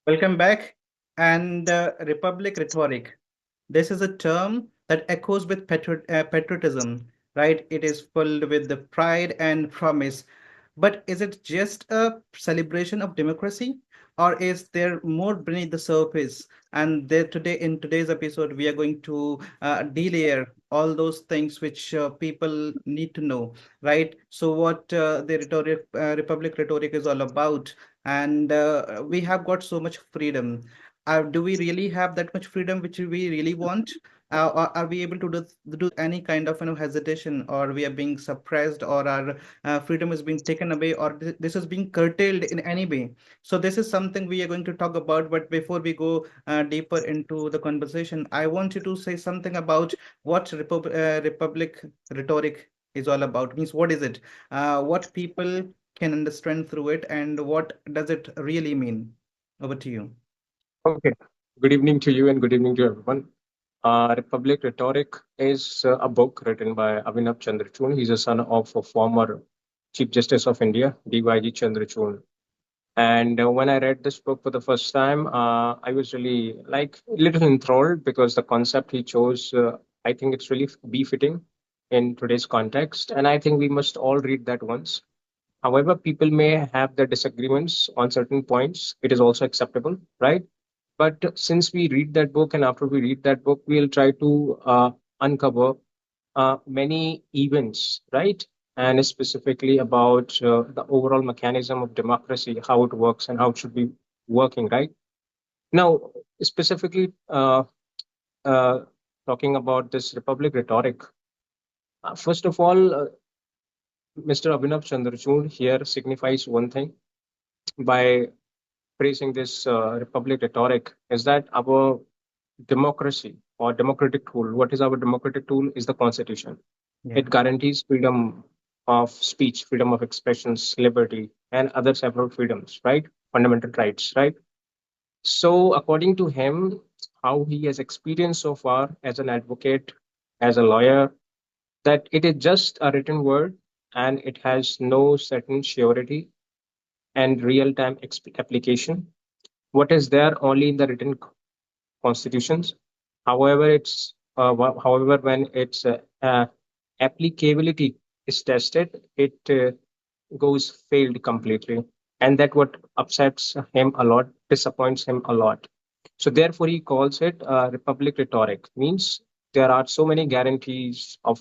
Welcome back. And Republic rhetoric. This is a term that echoes with patriotism, right? It is filled with the pride and promise. But is it just a celebration of democracy, or is there more beneath the surface? And there today, in today's episode, we are going to delayer all those things which people need to know, right? So, what the Republic rhetoric is all about, and we have got so much freedom. Do we really have that much freedom which we really want? Or are we able to do any kind of hesitation, or we are being suppressed, or our freedom is being taken away, or this is being curtailed in any way? So this is something we are going to talk about. But before we go deeper into the conversation, I want you to say something about what Republic rhetoric is all about. Means what is it? What people can understand through it, and what does it really mean? Over to you. Okay. Good evening to you and good evening to everyone. Republic Rhetoric is a book written by Abhinav Chandrachud. He's a son of a former Chief Justice of India, DYG Chandrachud. And when I read this book for the first time, I was really like a little enthralled because the concept he chose, I think it's really befitting in today's context. And I think we must all read that once. However, people may have their disagreements on certain points. It is also acceptable, right? But since we read that book, and after we read that book, we'll try to uncover many events, right? And specifically about the overall mechanism of democracy, how it works, and how it should be working, right? Now, specifically uh, talking about this republic rhetoric, first of all, Mr. Abhinav Chandrachud here signifies one thing by praising this republic rhetoric is that our democracy or democratic tool. What is our democratic tool? Is the constitution. Yeah. It guarantees freedom of speech, freedom of expressions, liberty, and other several freedoms, right? Fundamental rights, right? So, according to him, how he has experienced so far as an advocate, as a lawyer, that it is just a written word and it has no certain surety and real time application. What is there only in the written constitutions. However, when its applicability is tested, it goes failed completely, and that what upsets him a lot, disappoints him a lot. So therefore, he calls it republic rhetoric. Means there are so many guarantees of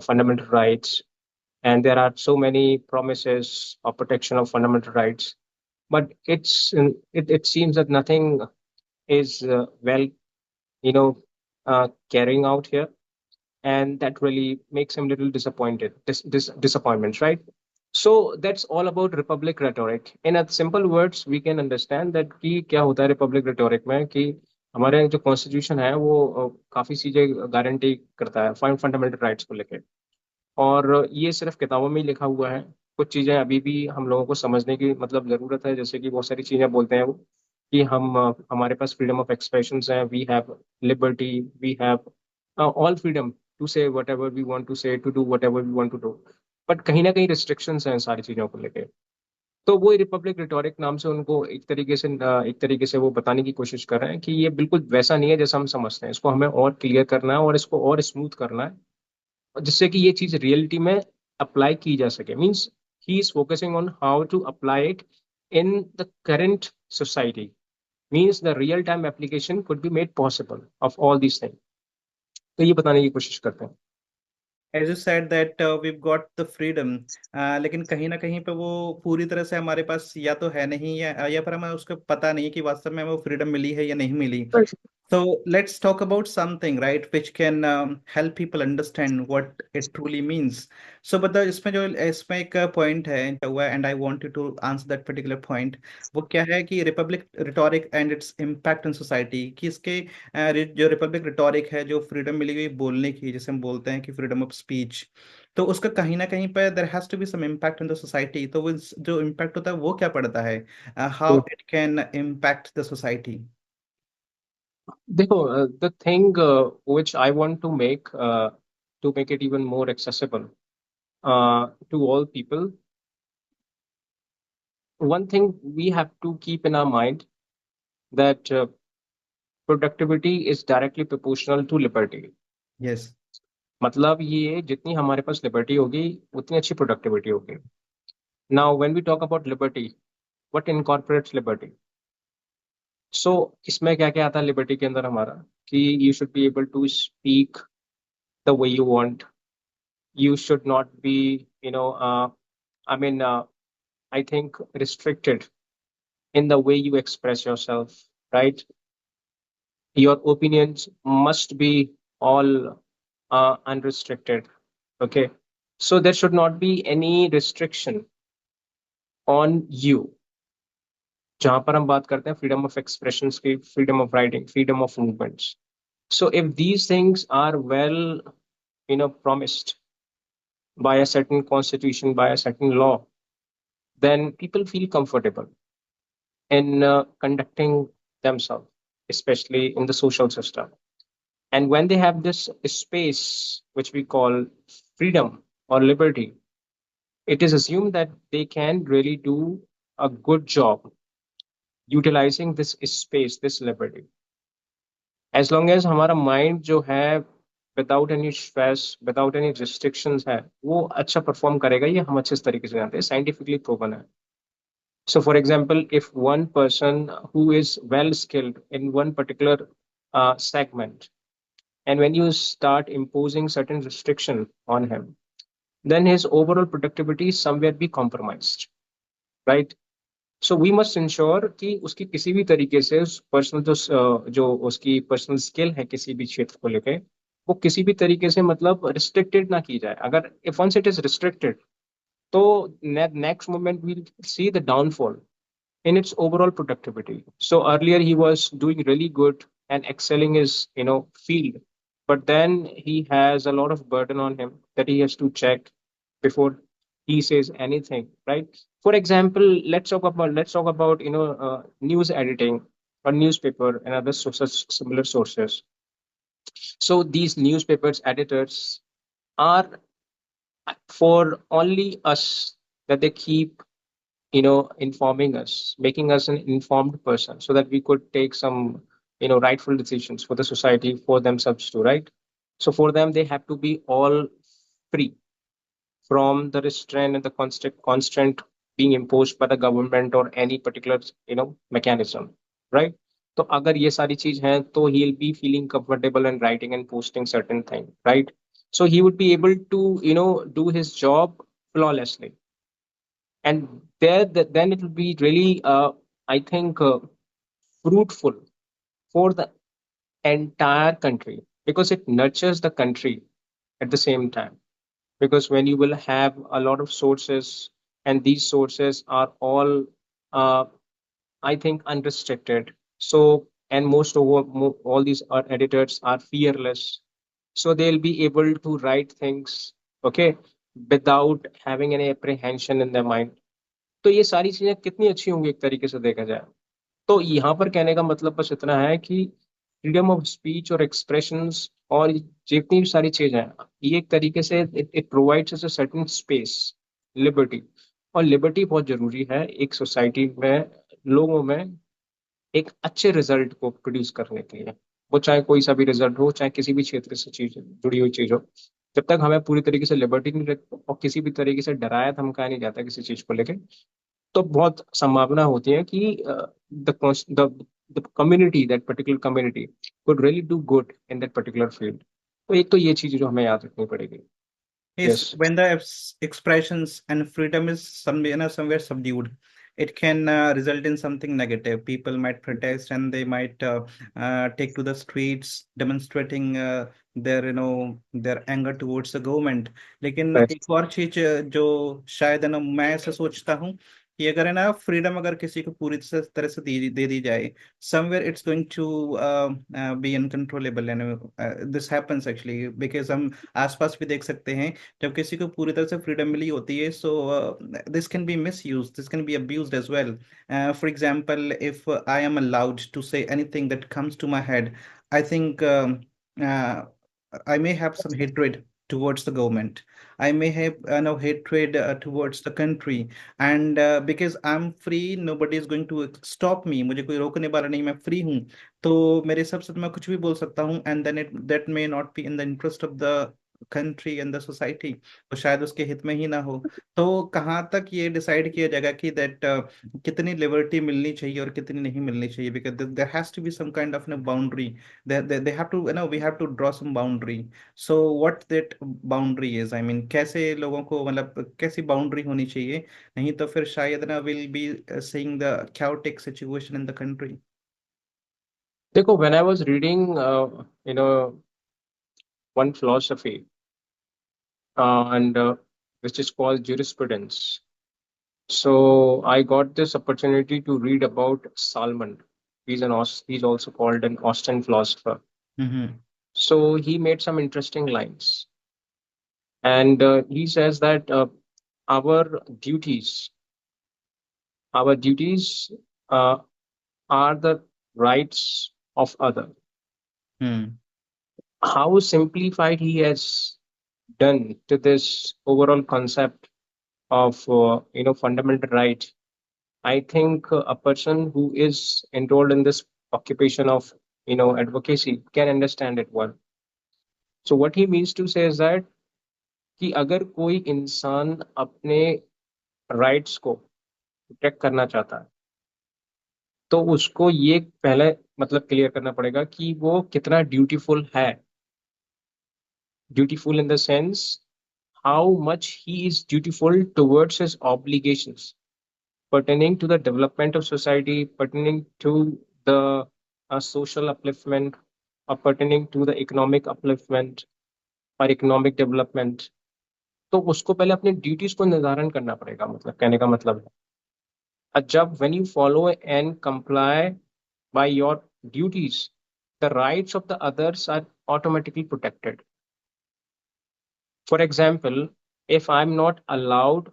fundamental rights, and there are so many promises of protection of fundamental rights, but it seems that nothing is well carrying out here, and that really makes him a little disappointed. Disappointments, right? So that's all about republic rhetoric. In a simple words, we can understand that कि क्या होता है Republic rhetoric में कि हमारे जो constitution है वो काफी चीजें गारंटी करता है फंडामेंटल राइट्स को लेके, और ये सिर्फ किताबों में ही लिखा हुआ है। कुछ चीजें अभी भी हम लोगों को समझने की मतलब जरूरत है, जैसे कि बहुत सारी चीजें बोलते हैं वो कि हमारे पास फ्रीडम ऑफ एक्सप्रेशन है, we have liberty, we have all freedom to say whatever we want to say, to do whatever we want to do. But कहीं ना कहीं रिस्ट्रिक्शंस हैं इन सारी चीजों को लेके। तो वो रिपब्लिक रिटोरिक नाम से उनको एक तरीके से वो बताने की कोशिश कर रहे हैं कि ये बिल्कुल वैसा नहीं है जैसा हम समझते हैं, इसको हमें और क्लियर करना है और इसको और स्मूथ करना है, जिससे कि ये चीज रियलिटी में अप्लाई की जा सके। Means he is focusing on how to apply it in the current society. Means the real time application could be made possible of all these thing. तो ये बताने की कोशिश करते हैं। As you said that we've got the freedom, लेकिन कहीं ना कहीं पे वो पूरी तरह से हमारे पास या तो है नहीं, या फिर हमें उसका पता नहीं है कि वास्तव में हमें वो फ्रीडम मिली है या नहीं मिली. So let's talk about something, right, which can help people understand what it truly means. So, but इसमें एक point है हुआ, and I want you to answer that particular point. वो क्या है कि Republic rhetoric and its impact on society, कि इसके जो रिपब्लिक रिटोरिक है, जो फ्रीडम मिली हुई बोलने की, जैसे हम बोलते हैं कि फ्रीडम ऑफ स्पीच, तो उसका कहीं ना कहीं पर there has to be some impact on the society. तो वो जो इम्पैक्ट होता है वो क्या पड़ता है, how it can impact the society? देखो, the thing which I want to make it even more accessible to all people, one thing we have to keep in our mind that productivity is directly proportional to liberty. Yes. मतलब ये जितनी हमारे पास liberty होगी उतनी अच्छी productivity होगी. Now when we talk about liberty, what incorporates liberty? So इसमें क्या क्या आता है लिबर्टी के अंदर हमारा, कि you should be able to speak the way you want. You should not be, you know, I mean, I think restricted in the way you express yourself, right? Your opinions must be all unrestricted. Okay. So there should not be any restriction on you. जहां पर हम बात करते हैं freedom of expression की, freedom of writing, freedom of movements. So if these things are well, promised by a certain constitution, by a certain law, then people feel comfortable in conducting themselves, especially in the social system. And when they have this space, which we call freedom or liberty, it is assumed that they can really do a good job utilizing this space, this liberty. As long as हमारा mind जो है without any stress, without any restrictions है, वो अच्छा perform करेगा, ये हम अच्छे तरीके से जानते हैं, scientifically proven है. So, for example, if one person who is well skilled in one particular segment, and when you start imposing certain restriction on him, then his overall productivity somewhere be compromised, right? So we must ensure कि उसकी किसी भी तरीके से उस personal जो उसकी personal skill है किसी भी क्षेत्र को लेके, वो किसी भी तरीके से मतलब रिस्ट्रिक्टेड ना की जाए. अगर if once it is restricted, तो next moment we'll see the downfall in its overall productivity. So earlier he was doing really good and excelling his field, but then he has a lot of burden on him that he has to check before he says anything, right? For example, let's talk about news editing or newspaper and other sources, similar sources. So these newspapers editors are for only us, that they keep informing us, making us an informed person, so that we could take some rightful decisions for the society, for themselves too, right? So for them they have to be all free from the restraint and the constraint being imposed by the government or any particular mechanism, right? So agar ye sari cheez hai, तो he'll be feeling comfortable and writing and posting certain thing, right? So he would be able to do his job flawlessly. And then it will be really I think fruitful for the entire country, because it nurtures the country at the same time. Because when you will have a lot of sources, and these sources are all uh, I think unrestricted, so and all these editors are fearless, so they'll be able to write things, okay, without having any apprehension in their mind. तो ये सारी चीजें कितनी अच्छी होंगी एक तरीके से देखा जाए. तो यहाँ पर कहने का मतलब बस इतना है कि फ्रीडम ऑफ स्पीच और एक्सप्रेशंस और जितनी भी सारी चीजें हैं, ये एक तरीके से it provides a certain space, liberty. और लिबर्टी बहुत जरूरी है एक सोसाइटी में, लोगों में एक अच्छे रिजल्ट को प्रोड्यूस करने के लिए. वो चाहे कोई सा भी रिजल्ट हो, चाहे किसी भी क्षेत्र से चीज जुड़ी हुई चीज हो, जब तक हमें पूरी तरीके से लिबर्टी नहीं रहती और किसी भी तरीके से डराया धमकाया नहीं जाता किसी चीज को लेकर, तो बहुत संभावना होती है कि the community, that particular community could really do good in that particular field. तो एक तो ये चीज जो हमें याद रखनी पड़ेगी. Yes, yes. when the expressions and freedom is somewhere subdued, it can result in something negative. People might protest and they might take to the streets, demonstrating their their anger towards the government. लेकिन एक और चीज जो शायद है ना, मैं ऐसा सोचता हूँ कि अगर है ना फ्रीडम अगर किसी को पूरी तरह से दे दी जाए, somewhere it's going to be uncontrollable, and this happens actually because हम आसपास भी देख सकते हैं जब किसी को पूरी तरह से फ्रीडम मिली होती है, so this can be misuse, this can be abused as well. For example, if I am allowed to say anything that comes to my head, I think I may have some hatred towards the government. I may have no hatred towards the country, and because I'm free, nobody is going to stop me. मुझे कोई रोकने वाला नहीं, मैं free हूँ. तो मेरे हिसाब से तो मैं कुछ भी बोल सकता हूँ, and then it that may not be in the interest of the country and the society. तो शायद उसके हित में ही ना हो. तो कहाँ तक ये डिसाइड किया जाएगा कि दैट कितनी लिबर्टी मिलनी चाहिए और कितनी नहीं मिलनी चाहिए, because there has to be some kind of boundary. they have to, we have to draw some boundary. So what that boundary is, I mean, कैसे लोगों को, मतलब कैसी बाउंड्री होनी चाहिए, नहीं तो फिर शायद ना will be seeing the chaotic situation in the country. देखो, when I was reading you know one philosophy and which is called jurisprudence. So I got this opportunity to read about Salman. He's also called an Austrian philosopher. Mm-hmm. So he made some interesting lines, and he says that our duties, our duties uh, are the rights of other. Hmm. How simplified he has done to this overall concept of fundamental right. I think a person who is enrolled in this occupation of advocacy can understand it well. So what he means to say is that कि अगर कोई इंसान अपने rights को protect करना चाहता है तो उसको ये पहले मतलब क्लियर करना पड़ेगा कि वो कितना ड्यूटीफुल है. Dutiful in the sense how much he is dutiful towards his obligations pertaining to the development of society, pertaining to the social upliftment, or pertaining to the economic upliftment or economic development. तो उसको पहले अपनी duties को निर्धारण करना पड़ेगा, मतलब कहने का मतलब है जब when you follow and comply by your duties, the rights of the others are automatically protected. For example, if I'm not allowed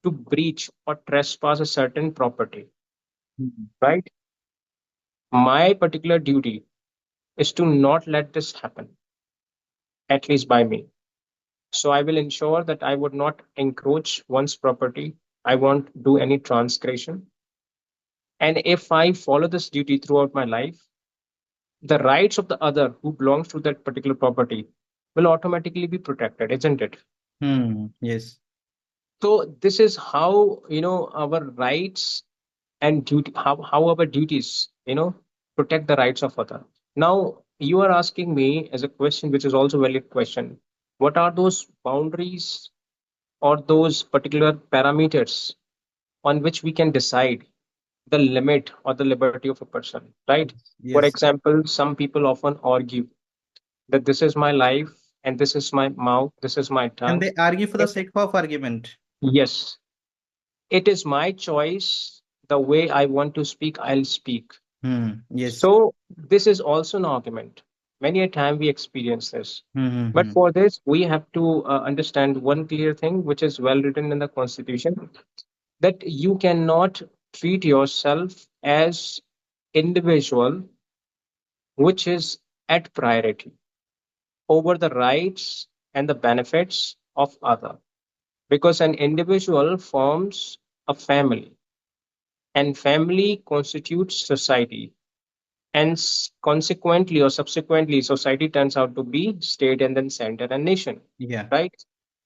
to breach or trespass a certain property, Mhm. right? My particular duty is to not let this happen, at least by me. So I will ensure that I would not encroach one's property. I won't do any transgression. And if I follow this duty throughout my life, the rights of the other who belongs to that particular property will automatically be protected, isn't it? Hmm. Yes. So this is how our rights and duty, how our duties protect the rights of other. Now you are asking me as a question which is also a valid question, what are those boundaries or those particular parameters on which we can decide the limit or the liberty of a person, right? For Yes. example, some people often argue that this is my life and this is my mouth, this is my And tongue. they argue for the It, sake of argument. yes, it is my choice. The way I want to speak, I'll speak. Hmm. Yes. So this is also an argument. Many a time we experience this. But Hmm. for this, we have to understand one clear thing, which is well written in the Constitution, that you cannot treat yourself as individual, which is at priority over the rights and the benefits of other. Because an individual forms a family, and family constitutes society, and consequently or subsequently society turns out to be state and then center and nation, Yeah. right?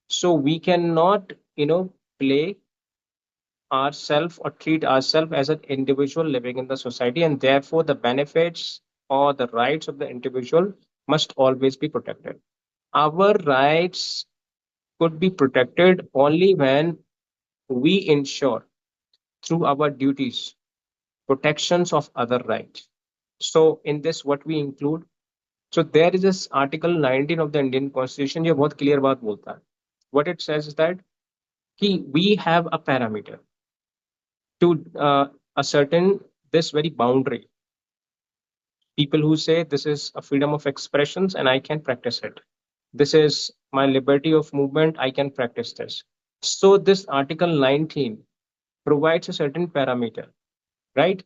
So we cannot play ourselves or treat ourselves as an individual living in the society, and therefore the benefits or the rights of the individual must always be protected. Our rights could be protected only when we ensure through our duties protections of other rights. So in this what we include, so there is this article 19 of the Indian Constitution ये बहुत clear बात बोलता है. What it says is that कि we have a parameter to ascertain this very boundary. People who say this is a freedom of expressions and I can practice it. This is my liberty of movement, I can practice this. So this article 19 provides a certain parameter, right?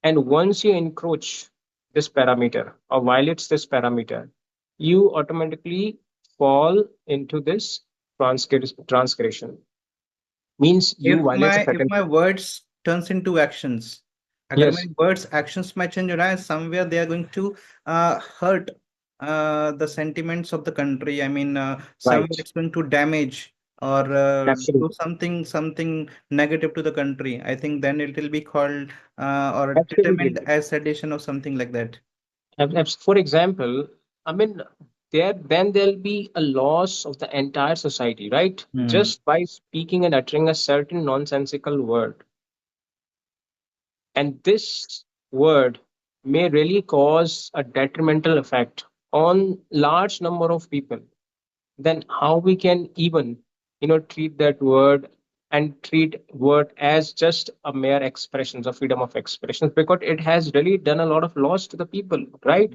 And once you encroach this parameter or violates this parameter, you automatically fall into this transgression. Means you violate a if certain. my words turns into actions, अगर Yes, मेरी words actions में change हो रहा है, somewhere they are going to hurt the sentiments of the country. I mean, somewhere right. it's going to damage or do Absolutely. something negative to the country. I think then it will be called or Absolutely. determined as sedition or something like that. For example, I mean, then there'll be a loss of the entire society, right? Hmm. Just by speaking and uttering a certain nonsensical word. And this word may really cause a detrimental effect on large number of people. Then how we can even, treat that word and treat word as just a mere expressions of freedom of expression, because it has really done a lot of loss to the people, right?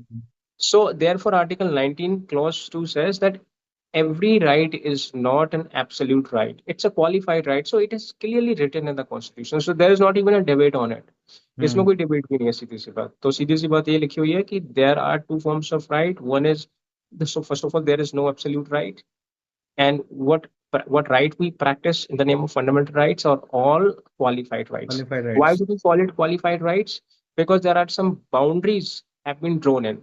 So, therefore, Article 19, Clause 2 says that every right is not an absolute right. It's a qualified right. So, it is clearly written in the Constitution. So, there is not even a debate on it. इसमें Hmm. कोई debate भी नहीं है सीधी सी बात तो सीधी सी बात ये लिखी हुई है कि there are two forms of right one is so first of all there is no absolute right and what right we practice in the name of fundamental rights are all qualified rights. Qualified Why rights. do we call it qualified rights? Because there are some boundaries have been drawn in.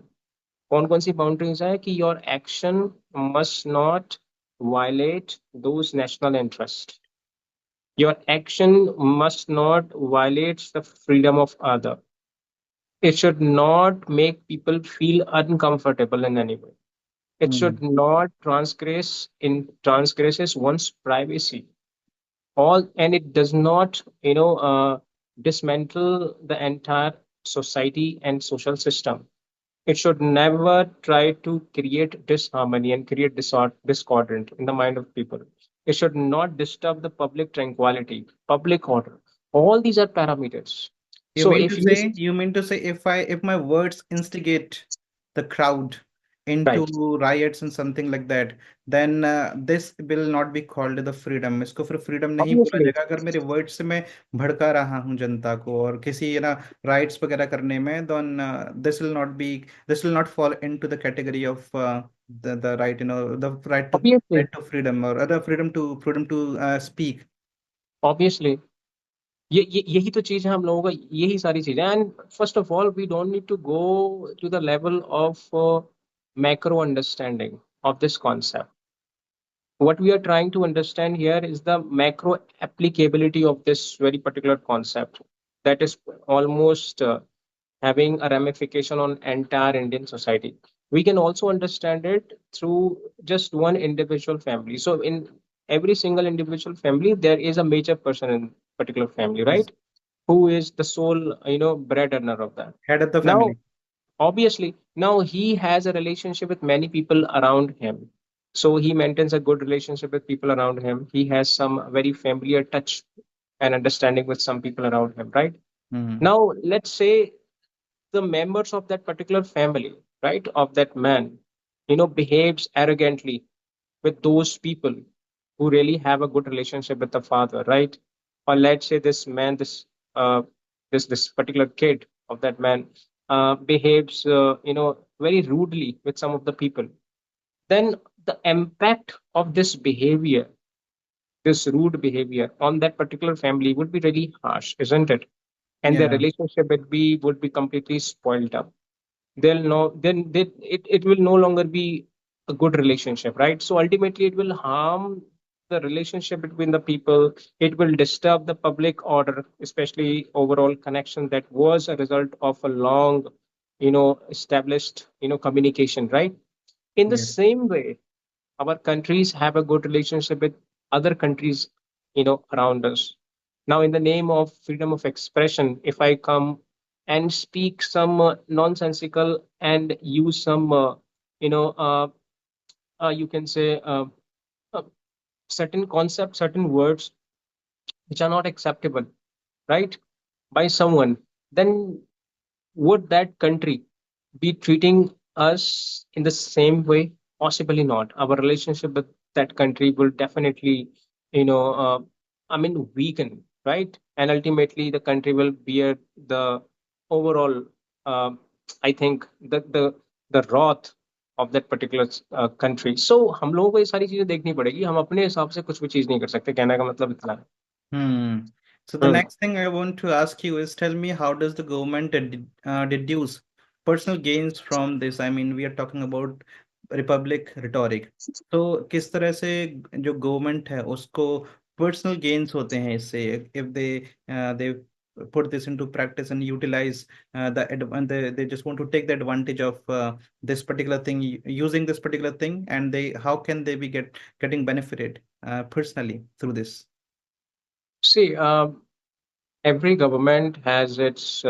कौन कौन सी boundaries है कि your action must not violate those national interests. Your action must not violate the freedom of other. It should not make people feel uncomfortable in any way. It Hmm. should not transgresses one's privacy. All and it does not, dismantle the entire society and social system. It should never try to create disharmony and create discordant in the mind of people. It should not disturb the public tranquility, public order. All these are parameters. So if you You mean to say if my words instigate the crowd into right, riots and something like that, then this will not be called the freedom. इसको फिर freedom नहीं बोला obviously, जाएगा अगर मेरे words से मैं भड़का रहा हूँ जनता को और किसी riots वगैरह करने में, then this will not fall into the category of the right, the obviously, right to freedom or the freedom to speak. obviously. यही तो चीज है हम लोगों का यही सारी चीजें and first of all we don't need to go to the level of macro understanding of this concept. What we are trying to understand here is the macro applicability of this very particular concept that is almost having a ramification on entire Indian society. We can also understand it through just one individual family. So in every single individual family, there is a major person in particular family, Yes. right? Who is the sole, bread earner of that. Head of the Now, family. obviously, now he has a relationship with many people around him. So he maintains a good relationship with people around him. He has some very familiar touch and understanding with some people around him, right? Hmm. Now, let's say the members of that particular family, right, of that man, behaves arrogantly with those people who really have a good relationship with the father, right? Or let's say this man, this particular kid of that man behaves, very rudely with some of the people. Then the impact of this behavior, this rude behavior on that particular family would be really harsh, isn't it? And their Yeah. relationship would be completely spoiled up. They'll know then it will no longer be a good relationship, right? So ultimately it will harm the relationship between the people. It will disturb the public order, especially overall connection that was a result of a long, established, communication, right? In the Yes. same way, our countries have a good relationship with other countries, around us. Now in the name of freedom of expression, if I come and speak some nonsensical and use some you know you can say uh, certain concepts, certain words which are not acceptable, right, by someone, then would that country be treating us in the same way? Possibly not. Our relationship with that country will definitely, weaken, right? And ultimately, the country will bear the overall, uh, I think, the wrath of that particular country. So हम लोगों को ये सारी चीजें देखनी पड़ेगी. हम अपने हिसाब से कुछ भी चीज नहीं कर सकते. कहने का मतलब इतना है. Hmm. So the hmm. next thing I want to ask you is tell me how does the government deduce personal gains from this? I mean, we are talking about republic rhetoric. तो किस तरह से जो government है उसको personal gains होते हैं इससे if they put this into practice and utilize they just want to take the advantage of this particular thing using this particular thing and they how can they be getting benefited personally through this? See, every government has its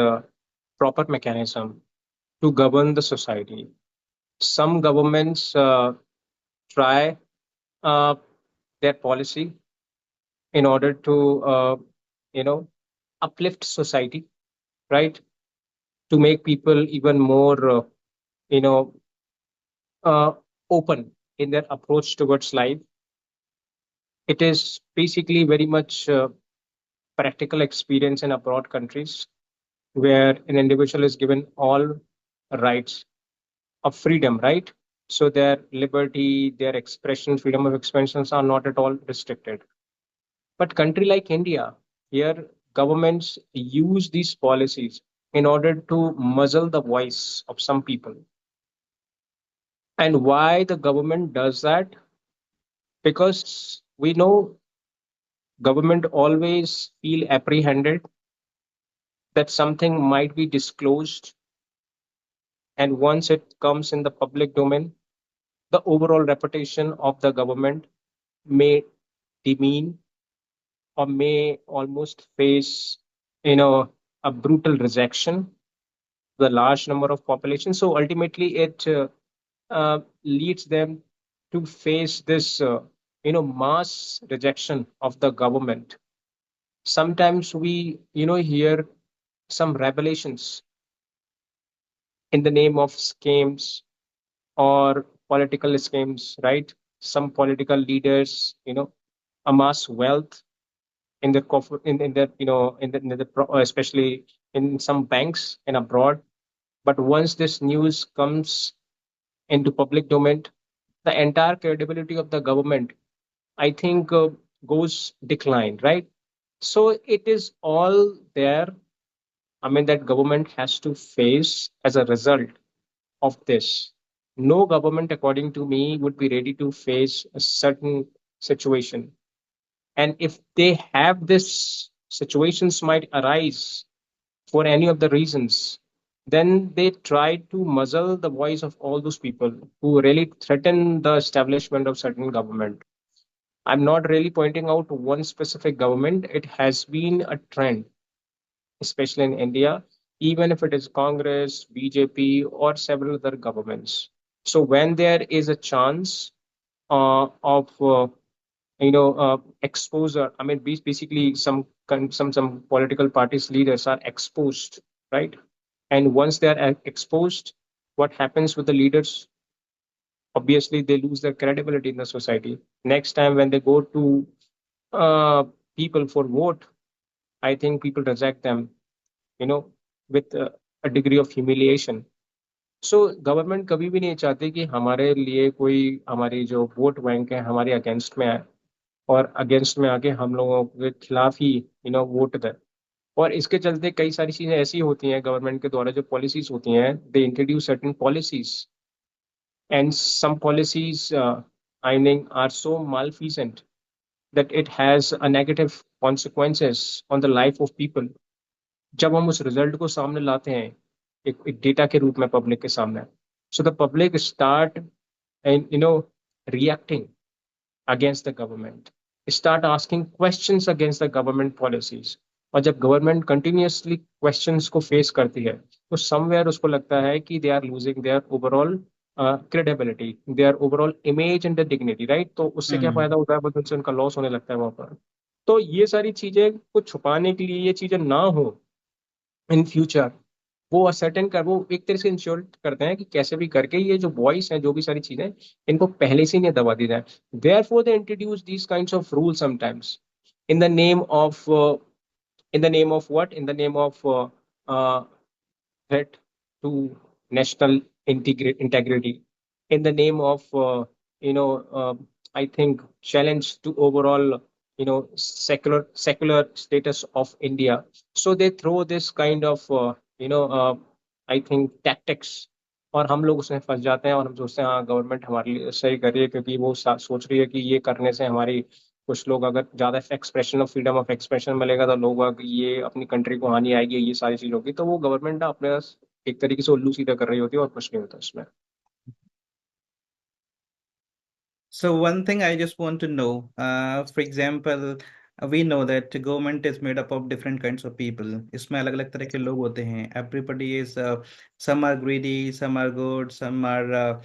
proper mechanism to govern the society. Some governments try uh, their policy in order to, you know, uplift society, right? To make people even more, you know, uh, open in their approach towards life. It is basically very much practical experience in abroad countries where an individual is given all rights of freedom, right? So their liberty, their expression, freedom of expressions are not at all restricted. But country like India, here governments use these policies in order to muzzle the voice of some people. And why the government does that? Because we know government always feel apprehended that something might be disclosed, and once it comes in the public domain, the overall reputation of the government may demean or may almost face, you know, a brutal rejection, the large number of population. So ultimately, it leads them to face this, mass rejection of the government. Sometimes we, hear some revelations in the name of schemes or political schemes, right? Some political leaders, amass wealth in their in their especially in some banks and abroad. But once this news comes into public domain, the entire credibility of the government, I think, goes decline, right? So it is all there. I mean, that government has to face as a result of this. No government, according to me, would be ready to face a certain situation. And if they have this, situations might arise for any of the reasons, then they try to muzzle the voice of all those people who really threaten the establishment of certain government. I'm not really pointing out one specific government. It has been a trend, especially in India, even if it is Congress, BJP, or several other governments. So when there is a chance of exposure, I mean, basically some political parties leaders are exposed, right? And once they are exposed, what happens with the leaders? Obviously, they lose their credibility in the society. Next time when they go to uh, people for vote, I think people reject them, you know, with a degree of humiliation. So government कभी भी नहीं चाहती कि हमारे लिए कोई, हमारी जो वोट बैंक है हमारे अगेंस्ट में आए और अगेंस्ट में आके हम लोगों के खिलाफ ही वोट दे. और इसके चलते कई सारी चीजें ऐसी होती हैं गवर्नमेंट के द्वारा, जो पॉलिसीज होती हैं, they introduce certain policies, and some policies I mean are so malfeasant that it has a negative consequences on the life of people. जब हम उस रिजल्ट को सामने लाते हैं एक डेटा के रूप में पब्लिक के सामने, so the public start and reacting against the government, start asking questions against the government policies. और जब गवर्नमेंट कंटिन्यूअसली क्वेश्चंस को फेस करती है, तो समवेयर उसको लगता है कि they are losing their overall credibility, their overall image and the dignity, right? तो उससे क्या Hmm. फायदा होता है, बदल से उनका लॉस होने लगता है वहां पर. तो ये सारी चीजें को छुपाने के लिए, ये चीजें ना हो इन फ्यूचर, वो असर्टेन कर, वो एक तरह से इंश्योर करते हैं कि कैसे भी करके ये जो वॉइस है, जो भी सारी चीजें, इनको पहले से ही नहीं दबा दी जाए. Therefore they introduce these kind of rule sometimes in the name of, in the name of what, in the name of threat to national integrity, in the name of you know I think challenge to overall secular status of India. So they throw this kind of I think tactics, और हम लोग उसमें फंस जाते हैं और हम सोचते हैं हाँ गवर्नमेंट हमारे लिए सही कर रही है क्योंकि वो सोच रही है कि ये करने से हमारी कुछ लोग अगर ज्यादा expression of freedom of expression मिलेगा तो लोग ये अपनी कंट्री को हानि आएगी, ये सारी चीज होगी, तो वो गवर्नमेंट ना अपने एक तरीके से उल्लू सीधा कर रही होती है और कुछ नहीं होता उसमें. So one thing I just want to know, for example, we know that the government is made up of different kinds of people. इसमें अलग अलग तरह के लोग होते हैं. Everybody is, some are greedy, some are good, some are,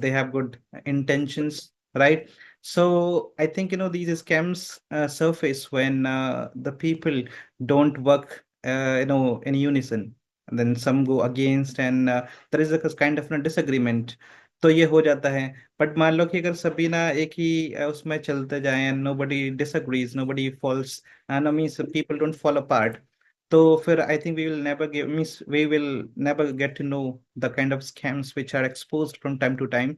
they have good intentions, right? So I think, these scams surface when the people don't work, in unison. And then some go against, and there is a kind of a disagreement. तो ये हो जाता है. But मान लो कि अगर सभी ना एक ही उसमें चलते जाएं, and nobody disagrees, nobody falls, no means people don't fall apart, तो फिर I think we will never give means we will never get to know the kind of scams which are exposed from time to time.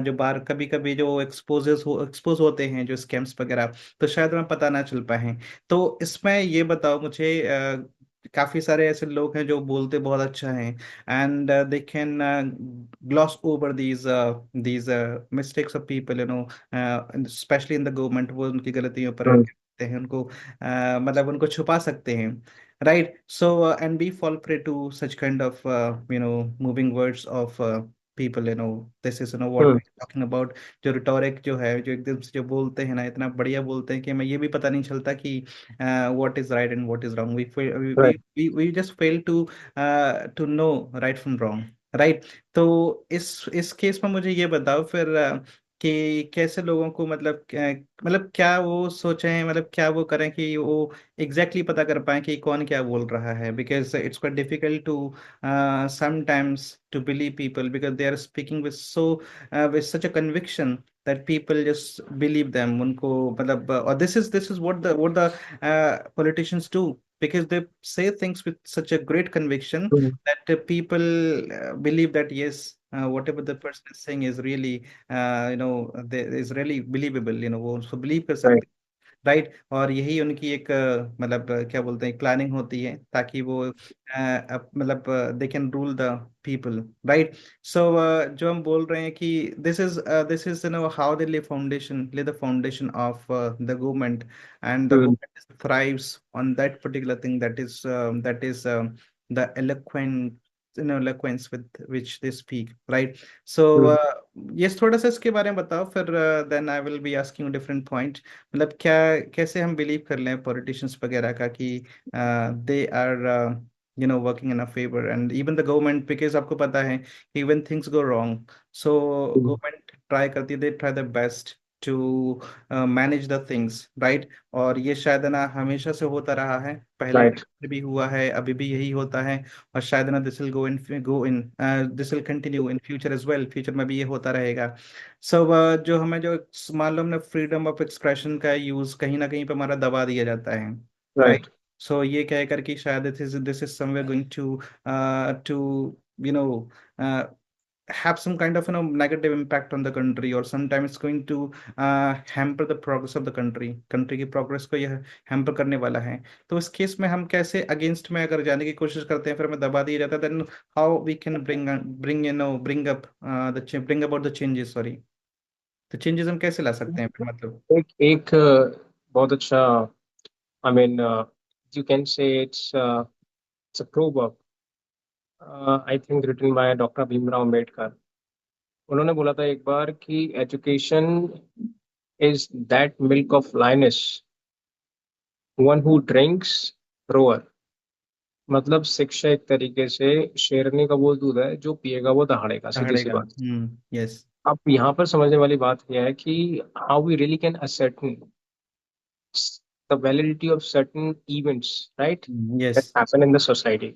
जो बाहर कभी कभी जो expose होते हैं जो स्कैम्स वगैरह, तो शायद हमें पता ना चल पाए. तो इसमें ये बताओ मुझे, काफी सारे ऐसे लोग हैं जो बोलते बहुत अच्छा हैं, and they can gloss over these mistakes of people, and especially in the government. वो उनकी गलतियों पर हम्म. क्या कहते हैं उनको, मतलब उनको छुपा सकते हैं, right? So and we fall prey to such kind of moving words of people. This is what hmm. we're talking about. जो रिटोरिक जो है, जो एकदम से जो बोलते हैं ना, इतना बढ़िया बोलते हैं कि हमें ये भी पता नहीं चलता कि what is right and what is wrong. Right. We just fail to know right from wrong, right? तो इस केस में मुझे ये बताओ फिर, कि कैसे लोगों को, मतलब क्या वो सोचें, मतलब क्या वो करें कि वो एग्जैक्टली पता कर पाए कि कौन क्या बोल रहा है, because it's quite difficult to sometimes to believe people because they are speaking with such a conviction that people just believe them उनको, मतलब, or this is what the politicians do, because they say things with such a great conviction hmm. that people believe that yes, whatever the person is saying is really, is really believable, वो उसको believe कर Right. सकते, right? और यही उनकी एक, मतलब, क्या बोलते हैं, प्लानिंग होती है ताकि वो मतलब they can rule the people, right? So जो हम बोल रहे हैं कि दिस इज हाउ दे ले the foundation of the government, and the hmm. Government thrives on that particular thing, that is the eloquence with which they speak, right? So hmm. yes, थोड़ा सा इसके बारे में बताओ, फिर then I will be asking different point. मतलब क्या, कैसे हम बिलीव कर लें पॉलिटिशियंस वगैरह का कि they are working in a favour, and even the government, because आपको पता है even things go wrong, so hmm. Government try करती है, they try the best to manage the things, right? और ये शायद है ना हमेशा से होता रहा है, पहले Right. भी हुआ है, अभी भी यही होता है, और शायद ना this will continue in future as well, future में भी ये होता रहेगा. सब जो हमें जो मान लो हमने फ्रीडम ऑफ एक्सप्रेशन का यूज कहीं ना कहीं पे हमारा दबा दिया जाता है, राइट? Right. सो ये कह कर कि शायद this is somewhere going to you know have some kind of negative impact on the country, or sometimes it's going to hamper the progress of the country की progress को यह hamper करने वाला है. तो इस केस में हम कैसे अगेंस्ट में अगर जाने की कोशिश करते हैं, फिर हमें दबा दिया जाता है, then how we can bring about the changes, sorry, तो चेंजेस हम कैसे ला सकते हैं फिर, मतलब? एक एक बहुत अच्छा, I mean, you can say it's a proverb. I think written by Dr. Bhimrao Ambedkar. उन्होंने बोला था एक बार कि education is that milk of lioness one who drinks roar. मतलब शिक्षा एक तरीके से शेरनी का वो दूध है जो पिएगा वो दहाड़ेगा, सीधी सी दहाड़ेगा. बात. यस. अब यहाँ पर समझने वाली बात यह है कि how we really can ascertain the validity of certain events, right, that yes. happen in the society.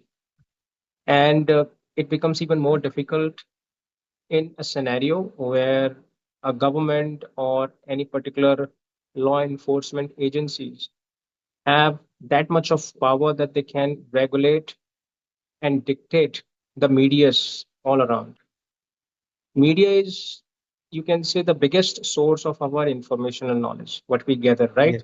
And it becomes even more difficult in a scenario where a government or any particular law enforcement agencies have that much of power that they can regulate and dictate the medias all around. Media is, you can say, the biggest source of our information and knowledge, what we gather, right? Yes.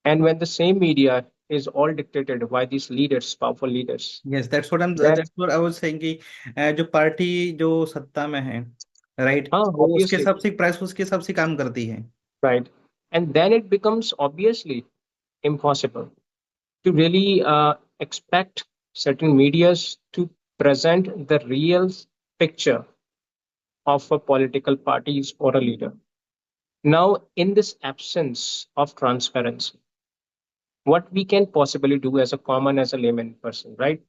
And when the same media is all dictated by these leaders, powerful leaders, Yes, that's what then, that's what I was saying कि जो party जो सत्ता में है, right, वो उसके obviously, हिसाब से प्राइस उसके हिसाब से काम करती है. right? And then it becomes obviously impossible to really expect certain medias to present the real picture of a political parties or a leader. Now, in this absence of transparency, what we can possibly do as a common, as a layman person, right?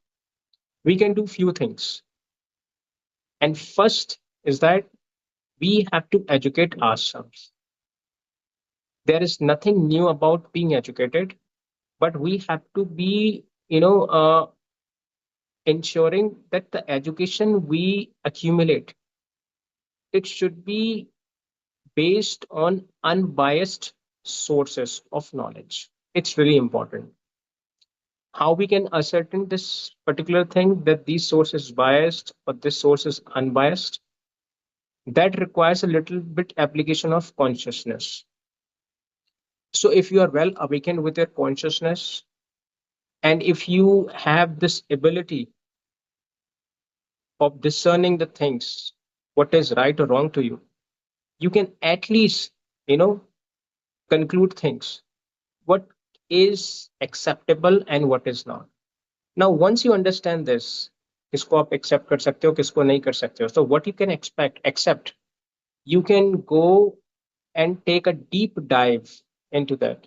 We can do few things. And first is that we have to educate ourselves. There is nothing new about being educated, but we have to be, ensuring that the education we accumulate, it should be based on unbiased sources of knowledge. It's really important. How we can ascertain this particular thing, that this source is biased or this source is unbiased, that requires a little bit application of consciousness. So if you are well awakened with your consciousness, and if you have this ability of discerning the things, what is right or wrong to you, you can at least, you know conclude things, what is acceptable and what is not. Now once you understand this, किसको आप accept कर सकते हो, किसको नहीं कर सकते हो, so what you can accept, you can go and take a deep dive into that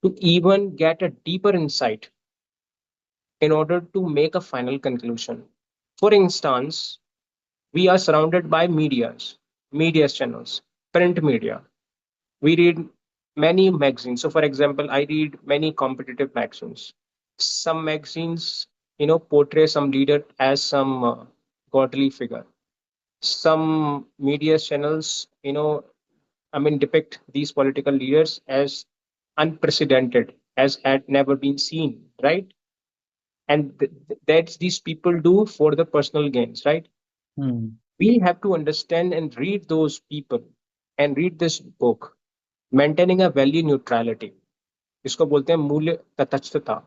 to even get a deeper insight in order to make a final conclusion. For instance, we are surrounded by media channels, print media. We read many magazines. So, for example, I read many competitive magazines. Some magazines, portray some leader as some godly figure. Some media channels, depict these political leaders as unprecedented, as had never been seen, right? And that's these people do for the personal gains, right? Hmm. We have to understand and read those people and read this book, maintaining a value neutrality. इसको बोलते हैं मूल्य तटस्थता.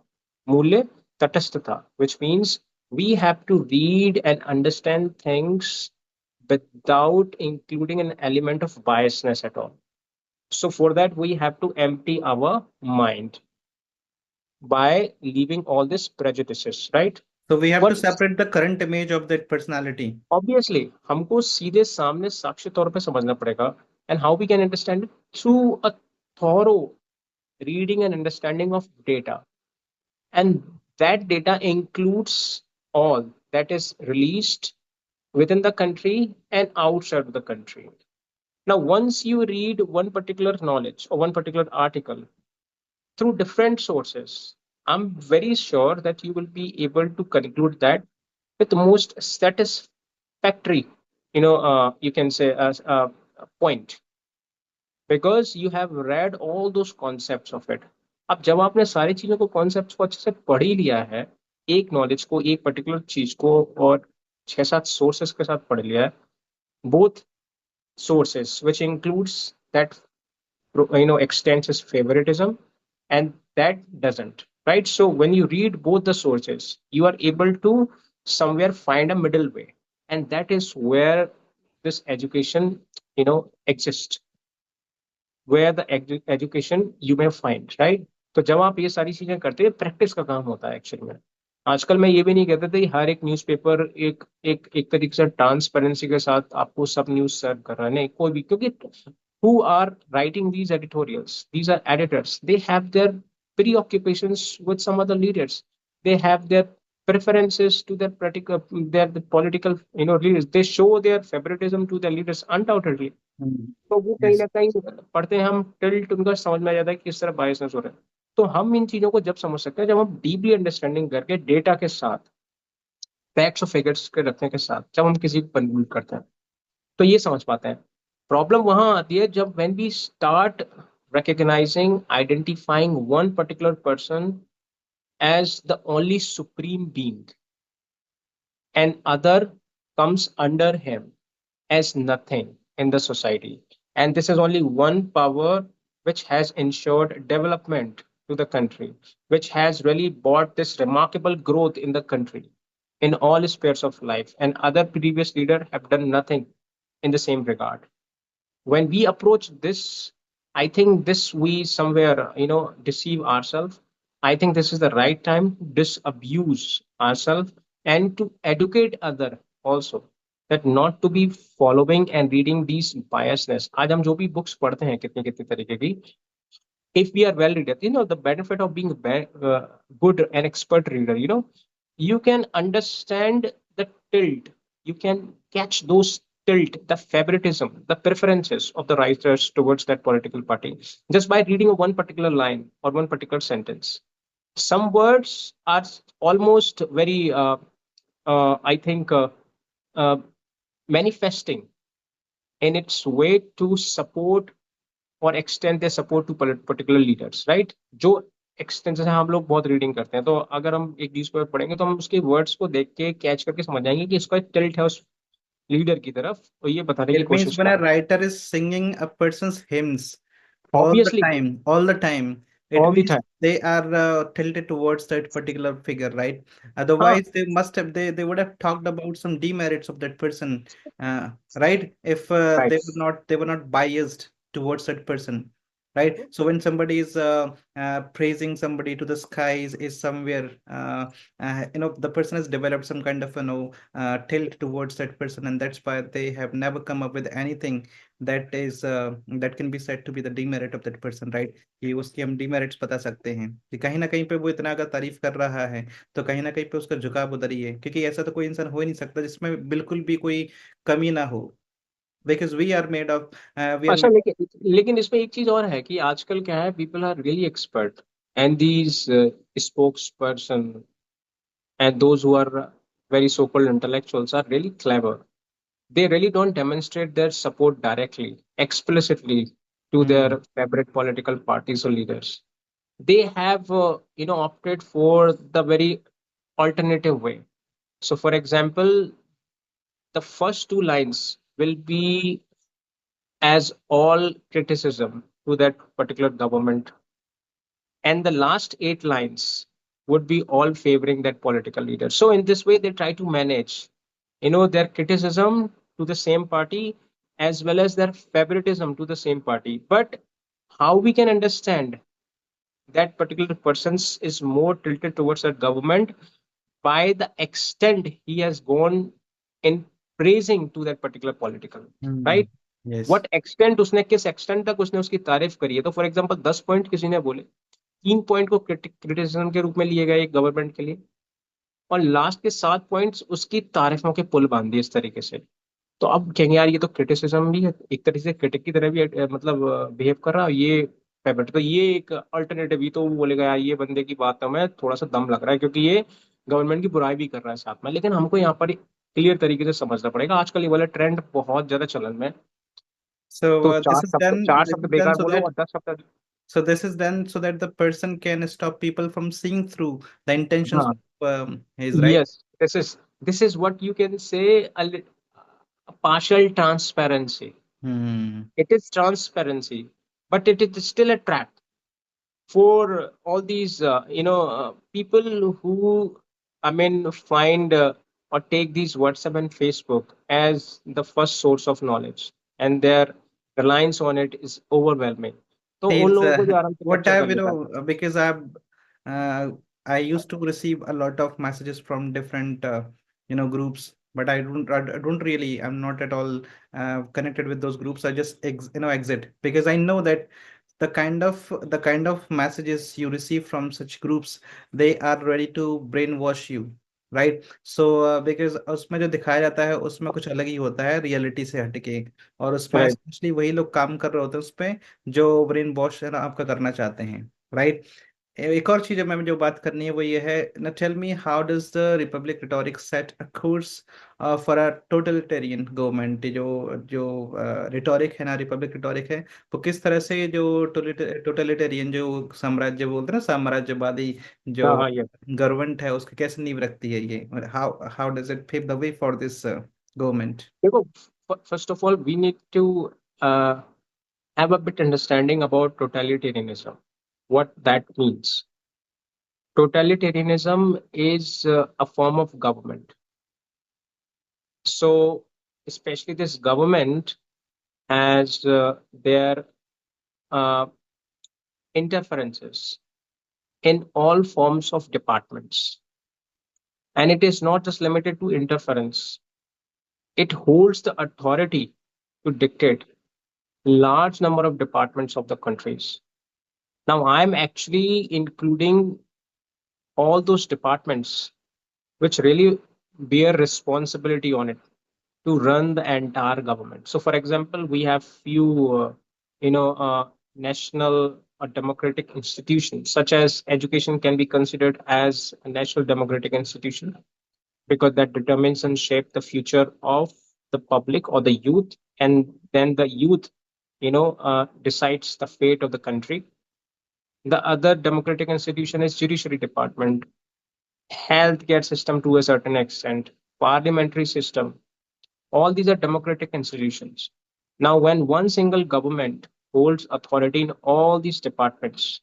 मूल्य तटस्थता, which means we have to read and understand things without including an element of biasness at all. So for that, we have to empty our mind by leaving all these prejudices, right? So we have to What separate the current image of that personality. obviously हमको सीधे सामने साक्ष्य तौर पे समझना पड़ेगा, and how we can understand it through a thorough reading and understanding of data, and that data includes all that is released within the country and outside of the country. Now once you read one particular knowledge or one particular article through different sources, I'm very sure that you will be able to conclude that with the most satisfactory, you can say, as a point, because you have read all those concepts of it. अब जब आपने सारी चीजों को concepts को अच्छे से पढ़ ही लिया है, एक नॉलेज को, एक पर्टिकुलर चीज को, और छह सात सोर्सेस के साथ पढ़ लिया है, both sources, which includes that, extends his favoritism, and that doesn't, right? So when you read both the sources, you are able to somewhere find a middle way, and that is where this education, exists, where the education you may find, right? तो जब आप ये सारी चीजें करते हैं, practice का काम होता है एक्चुअली में. आजकल मैं ये भी नहीं कहता था कि हर एक न्यूज़पेपर एक तरीके से ट्रांसपेरेंसी के साथ आपको सब न्यूज़ सर्व कर रहा है, नहीं, कोई भी, क्योंकि who are writing these editorials, these are editors, they have their preoccupations with some other leaders, they have their preferences to their particular, their the political, leaders, they show their favoritism to their leaders undoubtedly. Hmm. तो वो कहीं Yes. ना कहीं पढ़ते हैं हम, tilt उनका समझ में आ जाता है कि किस तरह बायसनेस हो रहा है. तो हम इन चीजों को जब समझ सकते हैं, जब हम डीपली अंडरस्टैंडिंग करके डेटा के साथ, फैक्ट्स और फिगर्स के रखने के साथ, जब हम किसी को कंक्लूड करते हैं, तो ये समझ पाते हैं. प्रॉब्लम वहां आती है जब when we start recognizing, identifying one particular person as the only supreme being and other comes under him. as nothing in the society. And this is only one power which has ensured development to the country, which has really brought this remarkable growth in the country in all spheres of life. And other previous leaders have done nothing in the same regard. When we approach this, I think this we somewhere, deceive ourselves. I think this is the right time to disabuse ourselves and to educate other also, that not to be following and reading these biasness. आज हम जो भी books पढ़ते हैं कितनी कितनी तरीके की, if we are well reader, the benefit of being a good and expert reader, you can understand the tilt, you can catch those tilt, the favoritism, the preferences of the writers towards that political party just by reading one particular line or one particular sentence. Some words are almost very, I think, uh, manifesting in its way to support और extend their support to particular leaders, right? जो extend जैसे हम लोग बहुत reading करते हैं, तो अगर हम एक न्यूज़पेपर पढ़ेंगे तो हम उसके वर्ड्स को देख के कैच करके समझ जाएंगे कि इसका टिल्ट है उस लीडर की तरफ, तो ये बताने की It means कोशिश when कर a रहा writer is singing a person's hymns है obviously all the time, it all the means time. they are tilted towards that particular figure, right? हाँ, Otherwise, they would have talked about some demerits of that person, right? If right. they were not biased towards that person, right? So when somebody is praising somebody to the skies, is somewhere, the person has developed some kind of tilt towards that person, and that's why they have never come up with anything that can be said to be the demerit of that person, right? कि उसकी हम demerits बता सकते हैं कि कहीं ना कहीं पे वो इतना अगर तारीफ कर रहा है तो कहीं ना कहीं पे उसका झुकाव उधर ही है, क्योंकि ऐसा तो कोई इंसान हो ही नहीं सकता जिसमें बिल्कुल भी कोई कमी ना हो, बिकॉज वी आर अच्छा, मेड। लेकिन इसमें एक चीज और है कि आजकल क्या है, people are really expert and these spokes person and those who are very so-called intellectuals are really clever. They really don't demonstrate their support directly, explicitly to hmm their favorite political parties or leaders. They have, opted for the very alternative way. So, for example, the first two lines will be as all criticism to that particular government, and the last eight lines would be all favoring that political leader. So, in this way, they try to manage, their criticism to the same party as well as their favoritism to the same party. But how we can understand that particular person is more tilted towards that government by the extent he has gone in praising to that particular political, hmm right? Yes. What extent उसने किस extent तक उसने उसकी तारीफ करी है, तो for example 10 point किसी ने बोले, 3 पॉइंट को क्रिटिसिज्म के रूप में लिए गए एक गवर्नमेंट के लिए, और लास्ट के 7 पॉइंट्स उसकी तारीफों के पुल बांध दिए इस तरीके से. तो अब कहेंगे यार ये तो क्रिटिसिज्म भी है, एक तरीके से क्रिटिक की तरह भी मतलब बिहेव कर रहा है ये फेवरेट, तो ये एक अल्टरनेटिव. ये तो वो बोलेगा यार ये बंदे की बात में थोड़ा सा दम लग रहा है क्योंकि ये गवर्नमेंट की बुराई भी कर रहा है साथ में. लेकिन हमको यहाँ पर क्लियर तरीके से समझना पड़ेगा, आजकल ये वाला ट्रेंड बहुत ज्यादा चलन में है. So तो this is done चार this शब्द is done बेकार so बोलो that और 10 शब्द. this is done so that the person can stop people from seeing through the intentions हाँ. of his, right? Yes, this is what you can say a partial transparency. Hmm. It is transparency, but it is still a trap for all these people who, I mean, find or take these WhatsApp and Facebook as the first source of knowledge, and their reliance on it is overwhelming. तो उन These लोगों को जो आराम से what capture कर I've लेता है. because uh, I used to receive a lot of messages from different groups, but I don't really, I'm not at all connected with those groups. I just exit because I know that the kind of messages you receive from such groups, they are ready to brainwash you, right? So because उसमें जो दिखाया जाता है उसमें कुछ अलग ही होता है रियलिटी से हटके, और उसमें Right. स्पेशली वही लोग काम कर रहे होते हैं उसपे जो ब्रेन वॉश है ना आपका करना चाहते हैं, राइट? एक और चीज है मैं जो बात करनी है वो ये है ना, tell me how does the republic rhetoric set a course for a totalitarian government? जो जो रिटोरिक है ना, रिपब्लिक रिटोरिक है, वो किस तरह से जो टोटलिटेरियन जो साम्राज्य बोलते हैं ना, साम्राज्यवादी जो हाँ हाँ, ये गवर्नमेंट है उसकी कैसे नींव रखती है ये? How how does it pave the way for this government? देखो, First of all, we need to uh, have a bit understanding about totalitarianism, what that means. Totalitarianism is a form of government. So, especially this government has their uh, interferences in all forms of departments. And it is not just limited to interference, it holds the authority to dictate large number of departments of the countries. Now, I'm actually including all those departments which really bear responsibility on it to run the entire government. So, for example, we have few, national or democratic institutions, such as education can be considered as a national democratic institution because that determines and shape the future of the public or the youth, and then the youth, decides the fate of the country. The other democratic institution is judiciary department, healthcare system to a certain extent, parliamentary system. All these are democratic institutions. Now, when one single government holds authority in all these departments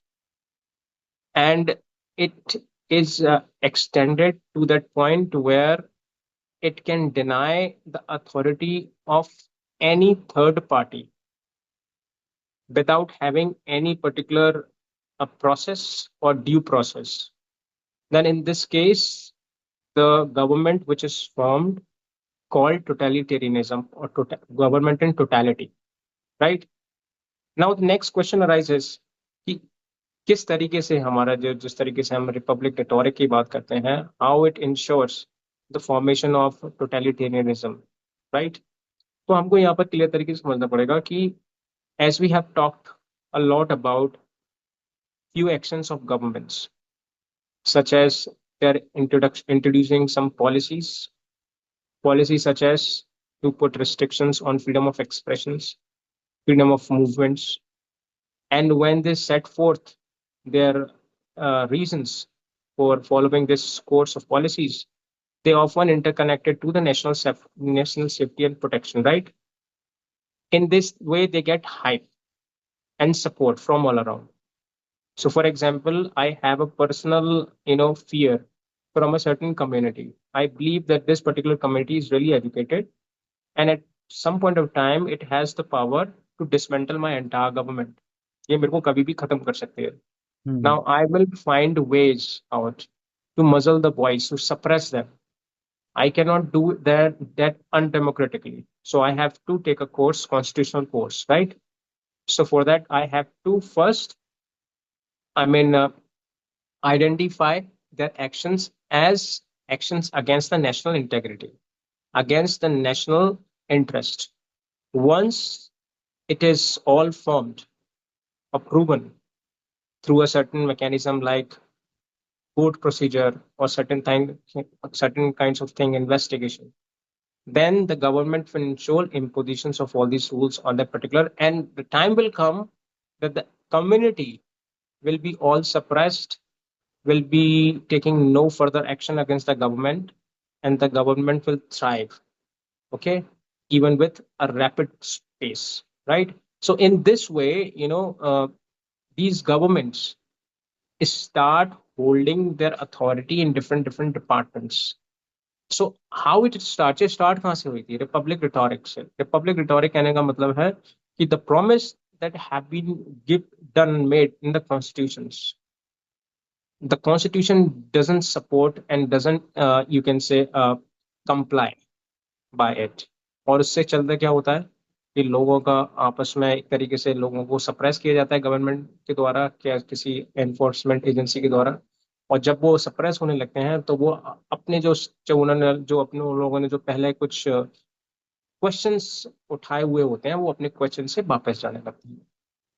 and it is extended to that point where it can deny the authority of any third party without having any particular process or due process, then in this case, the government which is formed called totalitarianism or government in totality, right? Now the next question arises कि किस तरीके से हमारा जो जिस तरीके से हम रिपब्लिक रिटोरिक की बात करते हैं, how it ensures the formation of totalitarianism, right? तो हमको यहाँ पर क्लियर तरीके से समझना पड़ेगा कि as we have talked a lot about few actions of governments, such as they're introducing some policies such as to put restrictions on freedom of expressions, freedom of movements, and when they set forth their reasons for following this course of policies, they often interconnected to the national safety and protection, right? In this way, they get hype and support from all around. So, for example, I have a personal, fear from a certain community. I believe that this particular community is really educated, and at some point of time, it has the power to dismantle my entire government. ये मेरे को कभी भी खत्म कर सकते हैं. Now, Hmm. I will find ways out to muzzle the voice, to suppress them. I cannot do that undemocratically. So I have to take a course, constitutional course, right? So for that, I have to first, I mean, identify their actions as actions against the national integrity, against the national interest. Once it is all formed or proven through a certain mechanism like court procedure or certain kinds of thing, investigation, then the government will ensure impositions of all these rules on that particular, and the time will come that the community will be all suppressed, will be taking no further action against the government, and the government will thrive, okay, even with a rapid pace, right? So in this way, these governments start holding their authority in different departments. So how it start, ये start कहाँ से हुई थी? Republic rhetoric से. Republic rhetoric कहने का मतलब है कि the promise that have been give done made in the constitutions, the constitution doesn't support and doesn't you can say comply by it. और उससे चलते क्या होता है कि लोगों का आपस में एक तरीके से लोगों को सप्रेस किया जाता है गवर्नमेंट के द्वारा, क्या किसी एनफोर्समेंट एजेंसी के द्वारा. और जब वो सप्रेस होने लगते हैं तो वो अपने जो उन्होंने जो अपने उन लोगों ने जो पहले कुछ क्वेश्चंस उठाए हुए होते हैं वो अपने क्वेश्चन से वापस जाने लगते हैं.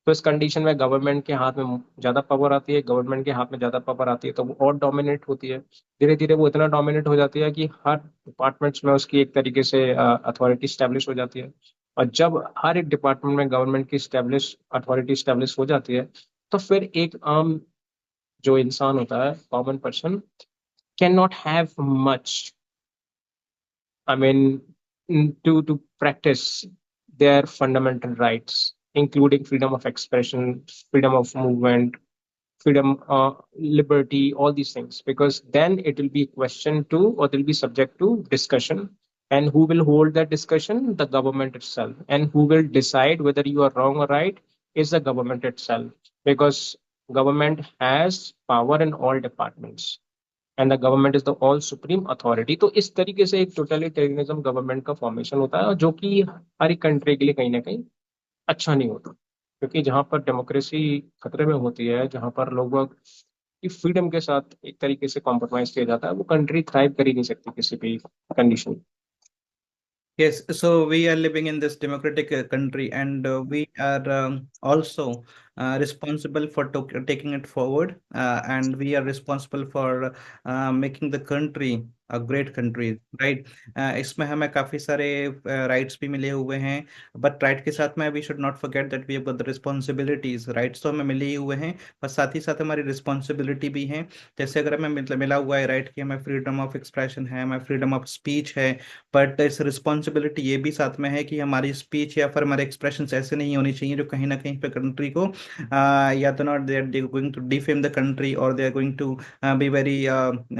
तो इस कंडीशन में गवर्नमेंट के हाथ में ज्यादा पावर आती है, गवर्नमेंट के हाथ में ज्यादा पावर आती है तो वो और डोमिनेट होती है. धीरे धीरे वो इतना डोमिनेट हो जाती है कि हर डिपार्टमेंट्स में उसकी एक तरीके से अथॉरिटी स्टैब्लिश हो जाती है. और जब हर एक डिपार्टमेंट में गवर्नमेंट की स्टैब्लिश अथॉरिटी स्टैब्लिश हो जाती है, तो फिर एक आम जो इंसान होता है, common person, can not have much, I mean to practice their fundamental rights, including freedom of expression, freedom of movement, freedom, liberty, all these things, because then it will be questioned to, or they'll be subject to discussion. And who will hold that discussion? The government itself. And who will decide whether you are wrong or right is the government itself, because government has power in all departments and the government is the all supreme authority. तो इस तरीके से एक totalitarianism government का formation होता है, जो कि हर एक कंट्री के लिए कहीं ना कहीं अच्छा नहीं होता, क्योंकि जहाँ पर डेमोक्रेसी खतरे में होती है, जहाँ पर लोगों की फ्रीडम के साथ एक तरीके से कॉम्प्रोमाइज किया जाता है, वो कंट्री थ्राइव कर ही नहीं सकती किसी भी condition. Yes, so we are living in this democratic country, and we are also responsible for taking it forward, and we are responsible for making the country a great country, right? इसमें हमें काफी सारे rights भी मिले हुए हैं, but right के साथ में we should not forget that we have got the responsibilities. Rights तो हमें मिले ही हुए हैं, पर साथ ही साथ हमारी रिस्पॉन्सिबिलिटी भी है. जैसे अगर हमें मिला हुआ है राइट कि हमें फ्रीडम ऑफ एक्सप्रेशन है, हमें फ्रीडम ऑफ स्पीच है, बट इस रिस्पॉन्सिबिलिटी ये भी साथ में है कि हमारी स्पीच या फिर हमारे एक्सप्रेशंस ऐसे नहीं होनी चाहिए जो कहीं ना कहीं पे कंट्री को या तो not they going to defame the country, और they are going to be very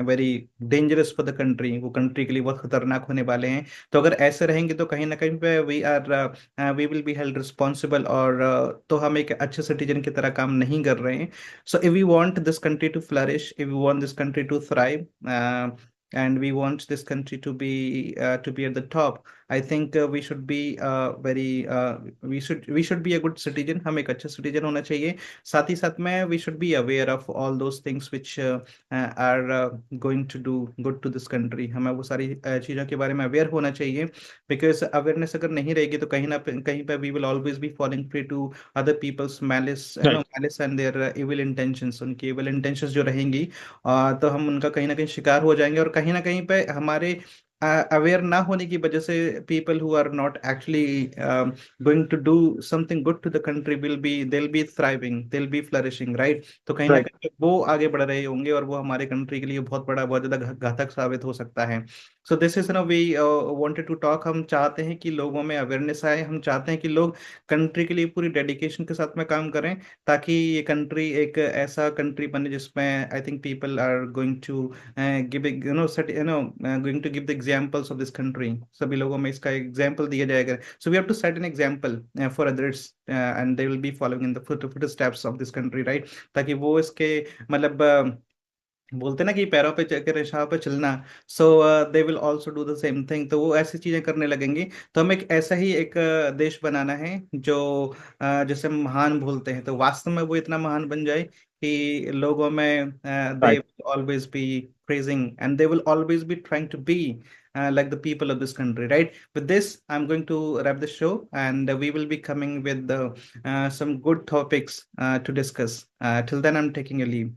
very dangerous for the country. वो कंट्री के लिए बहुत खतरनाक होने वाले हैं. तो अगर ऐसे रहेंगे तो कहीं ना कहीं पे we will be held responsible, और तो हम एक अच्छे सिटीजन की तरह काम नहीं कर रहे हैं. So if we want this country to flourish, if we want this country to thrive, and we want this country to be at the top, I think we should be very we should be a good citizen. हम एक अच्छे citizen होना चाहिए. साथ ही साथ में we should be aware of all those things which are going to do good to this country. हमें वो सारी चीज़ों के बारे में aware होना चाहिए, because awareness अगर नहीं रहेगी तो कहीं पे we will always be falling prey to other people's malice, right. malice and their evil intentions. उनकी evil intentions जो रहेंगी, तो हम उनका कहीं ना कहीं शिकार हो जाएंगे, और कहीं ना कहीं पे हमारे अवेयर ना होने की वजह से people who are not actually going to do something good to the country will be they be thriving, they be flourishing, right? तो कहीं ना राइट. कहीं वो आगे बढ़ रहे होंगे, और वो हमारे कंट्री के लिए बहुत बड़ा, बहुत ज्यादा घातक साबित हो सकता है. So this is no we wanted to talk. हम चाहते हैं कि लोगों में अवेयरनेस आए, हम चाहते हैं कि लोग कंट्री के लिए पूरी डेडिकेशन के साथ में काम करें, ताकि ये कंट्री एक ऐसा कंट्री बने जिसमें I think people are going to give set going to give the examples of this country. सभी लोगों में इसका एग्जाम्पल दिया जाएगा. So we have to set an example for others, and they will be following in the footsteps of this country, right? ताकि वो इसके मतलब बोलते ना कि पैरों पे चल के रेशा पे चलना. So they will also do the same thing. तो वो ऐसी चीजें करने लगेंगे. तो हमें एक ऐसा ही एक देश बनाना है जो जैसे हम महान बोलते हैं, तो वास्तव में वो इतना महान बन जाए कि लोगों में they right. Will always be praising, and they will always be trying to be like the people of this country, right? With this, I'm going to wrap the show, and we will be coming with some good topics to discuss. Till then, I'm taking a leave.